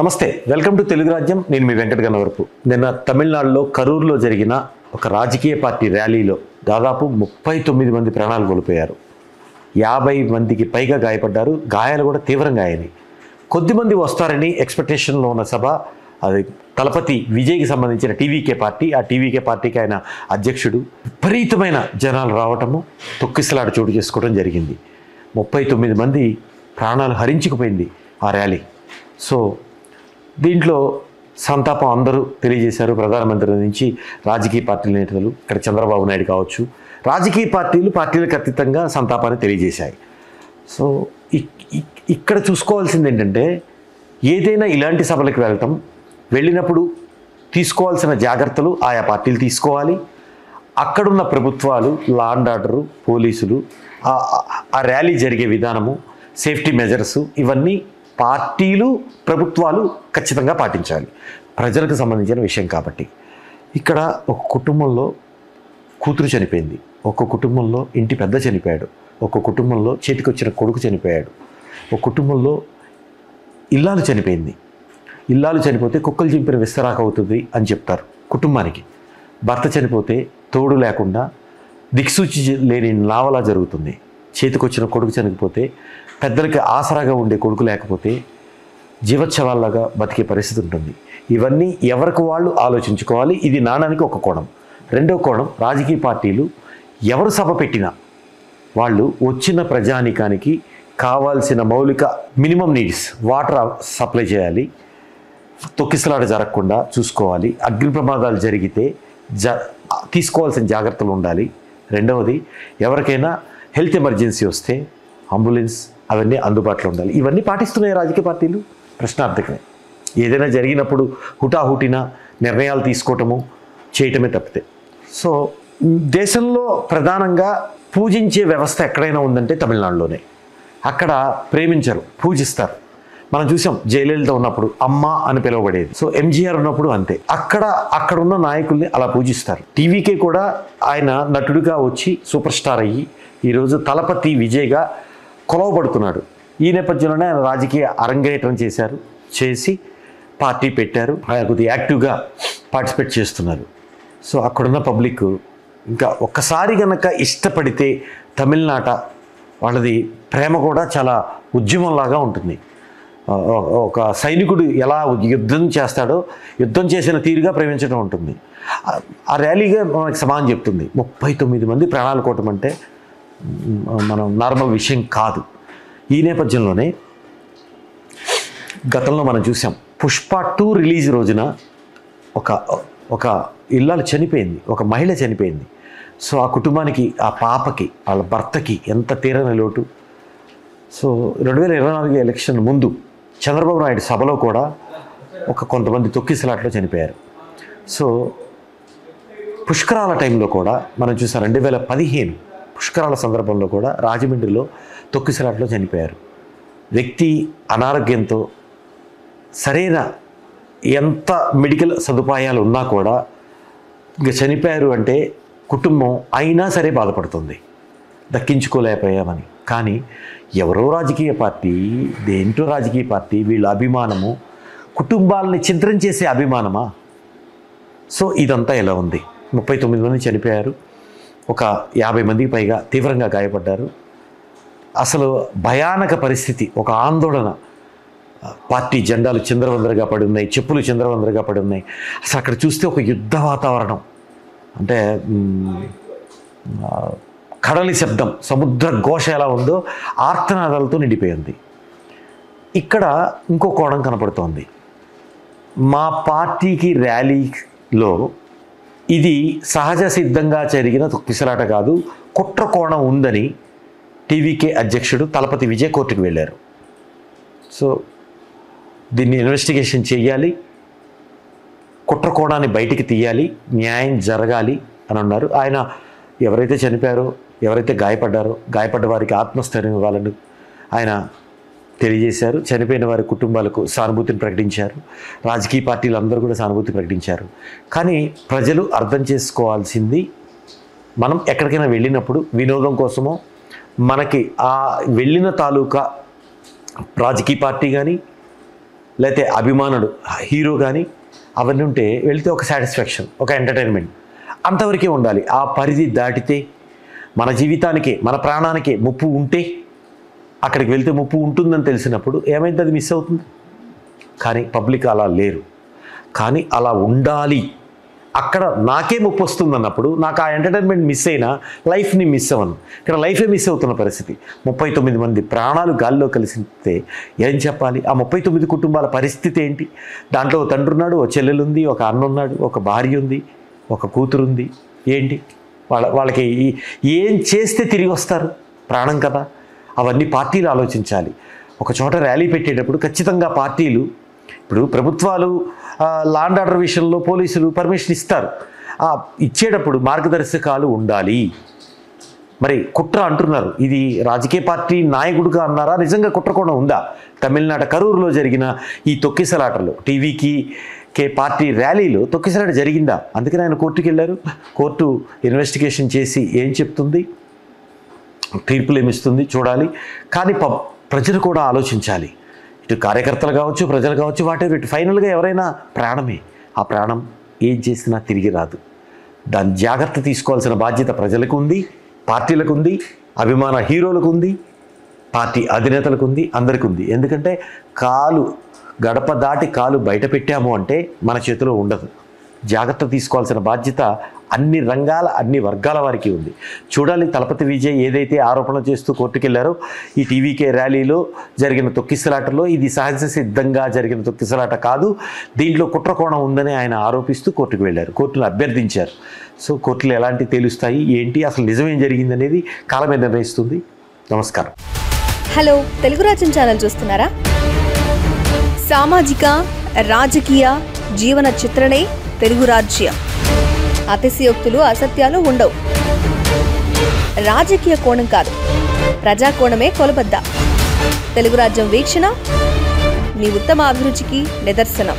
నమస్తే, welcome to Telugu రాజ్యం. నేను మీ వెంకట గన్నవరపు. నిన్న తమిళనాడులో కరూరులో జరిగిన ఒక రాజకీయ పార్టీ ర్యాలీలో దాదాపు 39 మంది ప్రాణాలు కోల్పోయారు. 50 మందికి పైగా గాయపడ్డారు. గాయాలు కూడా తీవ్రంగా అయ్యాయి. కొద్దిమంది వస్తారని ఎక్స్పెక్టేషన్లో ఉన్న సభ అది తలపతి విజయ్కి సంబంధించిన టీవీకే పార్టీ. ఆ టీవీకే పార్టీకి ఆయన అధ్యక్షుడు. విపరీతమైన జనాలు రావటము, తొక్కిసలాట చోటు చేసుకోవడం జరిగింది. 39 మంది ప్రాణాలు హరించుకుపోయింది ఆ ర్యాలీ. సో దీంట్లో సంతాపం అందరూ తెలియజేశారు. ప్రధానమంత్రి నుంచి రాజకీయ పార్టీల నేతలు, ఇక్కడ చంద్రబాబు నాయుడు కావచ్చు, రాజకీయ పార్టీలకు అతీతంగా సంతాపాన్ని తెలియజేశాయి. సో ఇక్కడ చూసుకోవాల్సింది ఏంటంటే, ఏదైనా ఇలాంటి సభలకు వెళ్ళినప్పుడు తీసుకోవాల్సిన జాగ్రత్తలు ఆయా పార్టీలు తీసుకోవాలి. అక్కడున్న ప్రభుత్వాలు, లా అండ్ ఆర్డరు, పోలీసులు, ఆ ర్యాలీ జరిగే విధానము, సేఫ్టీ మెజర్స్, ఇవన్నీ పార్టీలు, ప్రభుత్వాలు ఖచ్చితంగా పాటించాలి. ప్రజలకు సంబంధించిన విషయం కాబట్టి. ఇక్కడ ఒక కుటుంబంలో కూతురు చనిపోయింది, ఒక కుటుంబంలో ఇంటి పెద్ద చనిపోయాడు, ఒక కుటుంబంలో చేతికొచ్చిన కొడుకు చనిపోయాడు, ఒక కుటుంబంలో ఇల్లాలు చనిపోయింది. ఇల్లాలు చనిపోతే కుక్కలు చింపిన విస్తరాకు అవుతుంది అని చెప్తారు కుటుంబానికి. భర్త చనిపోతే తోడు లేకుండా దిక్సూచి లేని నావలా జరుగుతుంది. చేతికొచ్చిన కొడుకు చనిపోతే పెద్దలకి ఆసరాగా ఉండే కొడుకు లేకపోతే జీవోత్సవాల్లాగా బతికే పరిస్థితి ఉంటుంది. ఇవన్నీ ఎవరికి వాళ్ళు ఆలోచించుకోవాలి. ఇది నాణానికి ఒక కోణం. రెండో కోణం, రాజకీయ పార్టీలు ఎవరు సభ పెట్టినా వాళ్ళు వచ్చిన ప్రజానికానికి కావాల్సిన మౌలిక మినిమం నీడ్స్, వాటర్ సప్లై చేయాలి, తొక్కిసలాట జరగకుండా చూసుకోవాలి, అగ్ని ప్రమాదాలు జరిగితే తీసుకోవాల్సిన జాగ్రత్తలు ఉండాలి. రెండవది, ఎవరికైనా హెల్త్ ఎమర్జెన్సీ వస్తే అంబులెన్స్ అవన్నీ అందుబాటులో ఉండాలి. ఇవన్నీ పాటిస్తున్నాయి రాజకీయ పార్టీలు? ప్రశ్నార్థకమే. ఏదైనా జరిగినప్పుడు హుటాహుటిన నిర్ణయాలు తీసుకోవటము, చేయటమే తప్పితే. సో దేశంలో ప్రధానంగా పూజించే వ్యవస్థ ఎక్కడైనా ఉందంటే తమిళనాడులోనే. అక్కడ ప్రేమించరు, పూజిస్తారు. మనం చూసాం జయలలిత ఉన్నప్పుడు అమ్మ అని పిలువబడేది. సో ఎంజీఆర్ ఉన్నప్పుడు అంతే. అక్కడున్న నాయకుల్ని అలా పూజిస్తారు. టీవీకే కూడా ఆయన నటుడిగా వచ్చి సూపర్ స్టార్ అయ్యి ఈరోజు తలపతి విజయ్గా కొలవబడుతున్నాడు. ఈ నేపథ్యంలోనే ఆయన రాజకీయ అరంగేట్రం చేసి పార్టీ పెట్టారు. ఆయన కొద్దిగా యాక్టివ్గా పార్టిసిపేట్ చేస్తున్నారు. సో అక్కడున్న పబ్లిక్ ఇంకా ఒక్కసారి కనుక ఇష్టపడితే తమిళనాట వాళ్ళది ప్రేమ కూడా చాలా ఉద్యమంలాగా ఉంటుంది. ఒక సైనికుడు ఎలా యుద్ధం చేస్తాడో యుద్ధం చేసిన తీరుగా ప్రేమించడం ఉంటుంది. ఆ ర్యాలీగా మనకి సమానం చెప్తుంది. 39 మంది ప్రాణాలు కోవటం అంటే మనం నార్మల్ విషయం కాదు. ఈ నేపథ్యంలోనే గతంలో మనం చూసాం, పుష్ప 2 రిలీజ్ రోజున ఒక ఇల్లాలు చనిపోయింది, ఒక మహిళ చనిపోయింది. సో ఆ కుటుంబానికి, ఆ పాపకి, వాళ్ళ భర్తకి ఎంత తీరని లోటు. సో 2024 ఎలక్షన్ ముందు చంద్రబాబు నాయుడు సభలో కూడా కొంతమంది తొక్కిసలాట్లో చనిపోయారు. సో పుష్కరాల టైంలో కూడా మనం చూసాం, 2015 పుష్కరాల సందర్భంలో కూడా రాజమండ్రిలో తొక్కిసలాట్లో చనిపోయారు. వ్యక్తి అనారోగ్యంతో సరైన ఎంత మెడికల్ సదుపాయాలు ఉన్నా కూడా ఇంకా చనిపోయారు అంటే కుటుంబం అయినా సరే బాధపడుతుంది, దక్కించుకోలేకపోయామని. కానీ ఎవరో రాజకీయ పార్టీ, దేంటో రాజకీయ పార్టీ, వీళ్ళ అభిమానము కుటుంబాలని ఛిద్రం చేసే అభిమానమా? సో ఇదంతా ఎలా ఉంది? 39 మంది చనిపోయారు, ఒక 50 మందికి పైగా తీవ్రంగా గాయపడ్డారు. అసలు భయానక పరిస్థితి, ఒక ఆందోళన. పార్టీ జెండాలు చిందరవందరగా పడి ఉన్నాయి, చెప్పులు చిందరవందరగా పడి ఉన్నాయి. అసలు అక్కడ చూస్తే ఒక యుద్ధ వాతావరణం. అంటే కడలి శబ్దం, సముద్ర ఘోష ఎలా ఉందో ఆర్తనాదాలతో నిండిపోయింది. ఇక్కడ ఇంకో కోణం కనపడుతోంది. మా పార్టీకి ర్యాలీలో ఇది సహజ సిద్ధంగా జరిగిన తొక్కిసలాట కాదు, కుట్ర కోణం ఉందని టీవీకే అధ్యక్షుడు తలపతి విజయ్ కోర్టుకు వెళ్ళారు. సో దీన్ని ఇన్వెస్టిగేషన్ చేయాలి, కుట్ర కోణాన్ని బయటికి తీయాలి, న్యాయం జరగాలి అని అన్నారు. ఆయన ఎవరైతే చనిపోయారో, ఎవరైతే గాయపడ్డ వారికి ఆత్మస్థైర్యం ఇవ్వాలని ఆయన తెలియజేశారు. చనిపోయిన వారి కుటుంబాలకు సానుభూతిని ప్రకటించారు. రాజకీయ పార్టీలు అందరూ కూడా సానుభూతి ప్రకటించారు. కానీ ప్రజలు అర్థం చేసుకోవాల్సింది, మనం ఎక్కడికైనా వెళ్ళినప్పుడు వినోదం కోసమో, మనకి ఆ వెళ్ళిన తాలూకా రాజకీయ పార్టీ కానీ లేకపోతే అభిమానుడు హీరో కానీ అవన్నీ ఉంటే వెళితే ఒక సాటిస్ఫాక్షన్, ఒక ఎంటర్టైన్మెంట్ అంతవరకే ఉండాలి. ఆ పరిధి దాటితే మన జీవితానికే మన ప్రాణానికే ముప్పు ఉంటే, అక్కడికి వెళ్తే ముప్పు ఉంటుందని తెలిసినప్పుడు ఏమైంది, అది మిస్ అవుతుంది. కానీ పబ్లిక్ అలా లేరు. కానీ అలా ఉండాలి. అక్కడ నాకే ముప్పు వస్తుంది అన్నప్పుడు నాకు ఆ ఎంటర్టైన్మెంట్ మిస్ అయినా లైఫ్ని మిస్ అవ్వను. ఇక్కడ లైఫే మిస్ అవుతున్న పరిస్థితి. 39 మంది ప్రాణాలు గాల్లో కలిసితే ఏం చెప్పాలి? ఆ 39 కుటుంబాల పరిస్థితి ఏంటి? దాంట్లో ఓ తండ్రి ఉన్నాడు, ఓ చెల్లెలు ఉంది, ఒక అన్న ఉన్నాడు, ఒక భార్య ఉంది, ఒక కూతురు ఉంది. ఏంటి వాళ్ళకి ఏం చేస్తే తిరిగి వస్తారు? ప్రాణం కదా. అవన్నీ పార్టీలు ఆలోచించాలి. ఒక చోట ర్యాలీ పెట్టేటప్పుడు ఖచ్చితంగా పార్టీలు, ఇప్పుడు ప్రభుత్వాలు లా అండ్ ఆర్డర్ విషయంలో పోలీసులు పర్మిషన్ ఇస్తారు. ఇచ్చేటప్పుడు మార్గదర్శకాలు ఉండాలి. మరి కుట్ర అంటున్నారు, ఇది రాజకీయ పార్టీ నాయకుడిగా అన్నారా? నిజంగా కుట్ర కూడా ఉందా? తమిళనాడు కరూరులో జరిగిన ఈ తొక్కిసలాటలో టీవీకే పార్టీ ర్యాలీలో తొక్కిసలాట జరిగిందా? అందుకని ఆయన కోర్టుకి వెళ్ళారు. కోర్టు ఇన్వెస్టిగేషన్ చేసి ఏం చెప్తుంది, తీర్పులు ఏమిస్తుంది చూడాలి. కానీ ప్రజలు కూడా ఆలోచించాలి. ఇటు కార్యకర్తలు కావచ్చు, ప్రజలు కావచ్చు, ఇటు ఫైనల్గా ఎవరైనా ప్రాణమే. ఆ ప్రాణం ఏం చేసినా తిరిగి రాదు. దాని జాగ్రత్త తీసుకోవాల్సిన బాధ్యత ప్రజలకు ఉంది, పార్టీలకు ఉంది, అభిమాన హీరోలకు ఉంది, పార్టీ అధినేతలకు ఉంది, అందరికీ ఉంది. ఎందుకంటే గడప దాటి కాలు బయట పెట్టాము అంటే మన చేతిలో ఉండదు. జాగ్రత్త తీసుకోవాల్సిన బాధ్యత అన్ని రంగాల అన్ని వర్గాల వారికి ఉంది. చూడాలి తలపతి విజయ్ ఏదైతే ఆరోపణలు చేస్తూ కోర్టుకు వెళ్ళారో, ఈ టీవీకే ర్యాలీలో జరిగిన తొక్కిసలాటలో ఇది సహజ సిద్ధంగా జరిగిన తొక్కిసలాట కాదు, దీంట్లో కుట్రకోణం ఉందని ఆయన ఆరోపిస్తూ కోర్టుకు వెళ్ళారు. కోర్టును అభ్యర్థించారు. సో కోర్టులు ఎలాంటి తేలుస్తాయి ఏంటి, అసలు నిజమేం జరిగింది అనేది కాలమే నిర్ణయిస్తుంది. నమస్కారం. హలో, తెలుగు రాజ్యం ఛానల్ చూస్తున్నారా? సామాజిక రాజకీయ జీవన చిత్రణే తెలుగు రాజ్యం. అతిశయోక్తులు అసత్యాలు ఉండవు. రాజకీయ కోణం కాదు, ప్రజా కోణమే కొలబద్ద. తెలుగు రాజ్యం వీక్షణ మీ ఉత్తమ అభిరుచికి నిదర్శనం.